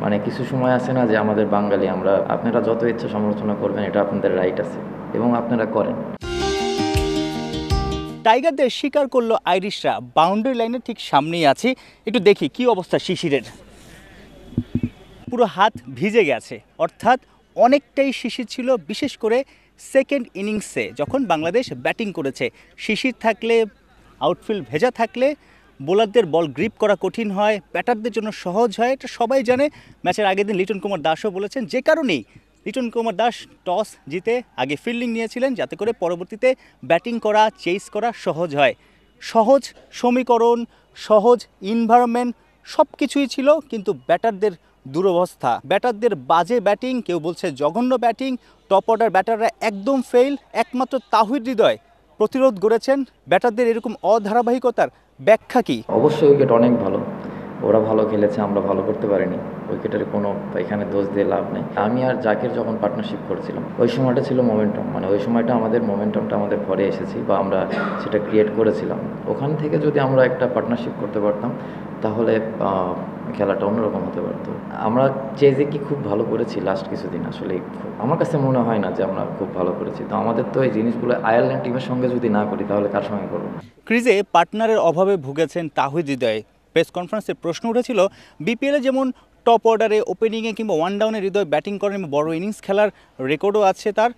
মানে কিছু সময় আছে না যে আমাদের বাঙালি আমরা, আপনারা যত ইচ্ছা সমালোচনা করবেন, এটা আপনাদের রাইট আছে এবং আপনারা করেন। টাইগারদের শিকার করলো আইরিশরা, বাউন্ডারি লাইনের ঠিক সামনেই আছি, একটু দেখি কি অবস্থা শিশিরের। পুরো হাত ভিজে গেছে, অর্থাৎ অনেকটাই শিশির ছিল, বিশেষ করে সেকেন্ড ইনিংসে যখন বাংলাদেশ ব্যাটিং করেছে। শিশির থাকলে, আউটফিল্ড ভেজা থাকলে বোলারদের বল গ্রিপ করা কঠিন হয়, ব্যাটারদের জন্য সহজ হয়, এটা সবাই জানে। ম্যাচের আগের দিন লিটন কুমার দাসও বলেছেন, যে কারণেই লিটন কুমার দাস টস জিতে আগে ফিল্ডিং নিয়েছিলেন, যাতে করে পরবর্তীতে ব্যাটিং করা, চেস করা সহজ হয়। সহজ সমীকরণ, সহজ ইনভায়রনমেন্ট সব কিছুই ছিল, কিন্তু ব্যাটারদের দুরবস্থা, ব্যাটারদের বাজে ব্যাটিং, কেউ বলছে জঘন্য ব্যাটিং, টপ অর্ডার ব্যাটাররা একদম ফেল। একমাত্র তাওহিদ হৃদয় প্রতিরোধ গড়েছেন। ব্যাটারদের এরকম অধারাবাহিকতার ব্যাখ্যা কি? অবশ্যই উইকেট অনেক ভালো, ওরা ভালো খেলেছে, আমরা ভালো করতে পারিনি। উইকেটের কোনো এখানে দোষ দিয়ে লাভ নেই। আমি আর জাকির যখন পার্টনারশিপ করেছিলাম, ওই সময়টা ছিল মোমেন্টাম, মানে ওই সময়টা আমাদের মোমেন্টামটা আমাদের ঘরে এসেছি বা আমরা সেটা ক্রিয়েট করেছিলাম। ওখান থেকে যদি আমরা একটা পার্টনারশিপ করতে পারতাম, তাহলে খেলাটা অন্যরকম হতে পারতো। আমরা চেজে কি খুব ভালো করেছি লাস্ট কিছুদিন? আসলে আমার কাছে মনে হয় না যে আমরা খুব ভালো করেছি। তো আমাদের তো এই জিনিসগুলো আয়ারল্যান্ড টিমের সঙ্গে যদি না করি, তাহলে কার সঙ্গে করবো? ক্রিজে পার্টনারের অভাবে ভুগেছেন তাওহিদ হৃদয়। প্রেস কনফারেন্সে প্রশ্ন উঠেছিল, বিপিএলে যেমন টপ অর্ডারে, ওপেনিংয়ে কিংবা ওয়ান ডাউনে হৃদয় ব্যাটিং করেন, বড় ইনিংস খেলার রেকর্ডও আছে তার,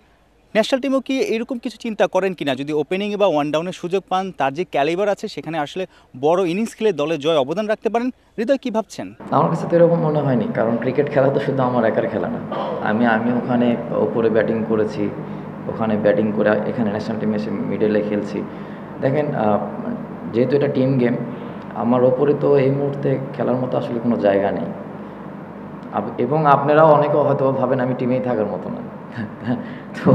ন্যাশনাল টিমও কি এরকম কিছু চিন্তা করেন কিনা? যদি ওপেনিংয়ে বা ওয়ান ডাউনের সুযোগ পান, তার যে ক্যালিবার আছে সেখানে আসলে বড় ইনিংস খেলে দলে জয় অবদান রাখতে পারেন। হৃদয় কি ভাবছেন? আমার কাছে তো এরকম মনে হয়নি, কারণ ক্রিকেট খেলা তো শুধু আমার একার খেলা না। আমি ওখানে ওপরে ব্যাটিং করেছি, ওখানে ব্যাটিং করে এখানে ন্যাশনাল টিমে এসে মিডলে খেলছি। দেখেন, যেহেতু এটা টিম গেম, আমার ওপরে তো এই মুহূর্তে খেলার মতো আসলে কোনো জায়গা নেই। এবং আপনারাও অনেকে হয়তো ভাবেন আমি টিমেই থাকার মতো না। তো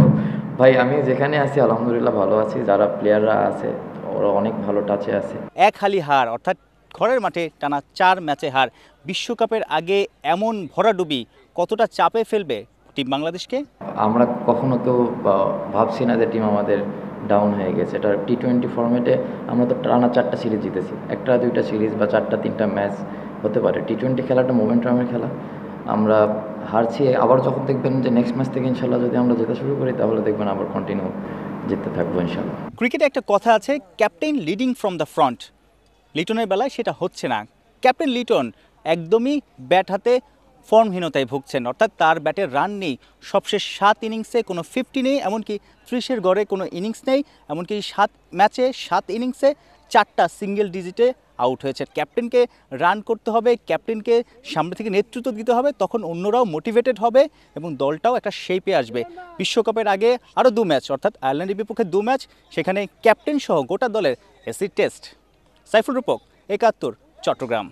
ভাই, আমি যেখানে আছি আলহামদুলিল্লাহ ভালো আছি, যারা প্লেয়াররা আছে ওরা অনেক ভালো টাচে আছে। এক হালি হার, অর্থাৎ ঘরের মাঠে টানা 4 ম্যাচে হার, বিশ্বকাপের আগে এমন ভরাডুবি কতটা চাপে ফেলবে টিম বাংলাদেশকে? আমরা কখনো কেউ ভাবছি না যে টিম আমাদের ডাউন হয়ে গেছে। এটা টি-20 ফরম্যাটে আমরা তো টানা 4টা সিরিজ জিতেছি। 1টা 2টা সিরিজ বা 4টা 3টা ম্যাচ হতে পারে। টি-20 খেলাটা মোমেন্টামের খেলা। আমরা হারছি, আবার যখন দেখবেন যে নেক্সট ম্যাচ থেকে ইনশাল্লাহ যদি আমরা জেতা শুরু করি, তাহলে দেখবেন আবার কন্টিনিউ জিততে থাকবো ইনশাল্লাহ। ক্রিকেটে একটা কথা আছে, captain leading from the front. লিটনের বেলায় সেটা হচ্ছে না। ক্যাপ্টেন লিটন একদমই ব্যাট হাতে ফর্মহীনতায় ভুগছেন, অর্থাৎ তার ব্যাটের রান নেই। সবশেষ 7 ইনিংসে কোনো 50 নেই, এমনকি 30-এর গড়ে কোনো ইনিংস নেই, এমনকি 7 ম্যাচে 7 ইনিংসে 4টা সিঙ্গেল ডিজিটে আউট হয়েছে। ক্যাপ্টেনকে রান করতে হবে, ক্যাপ্টেনকে সামনে থেকে নেতৃত্ব দিতে হবে, তখন অন্যরাও মোটিভেটেড হবে এবং দলটাও একটা শেপে আসবে। বিশ্বকাপের আগে আরও 2 ম্যাচ, অর্থাৎ আয়ারল্যান্ডের বিপক্ষে 2 ম্যাচ, সেখানে ক্যাপ্টেন সহ গোটা দলের অ্যাসিড টেস্ট। সাইফুল রূপক, 71, চট্টগ্রাম।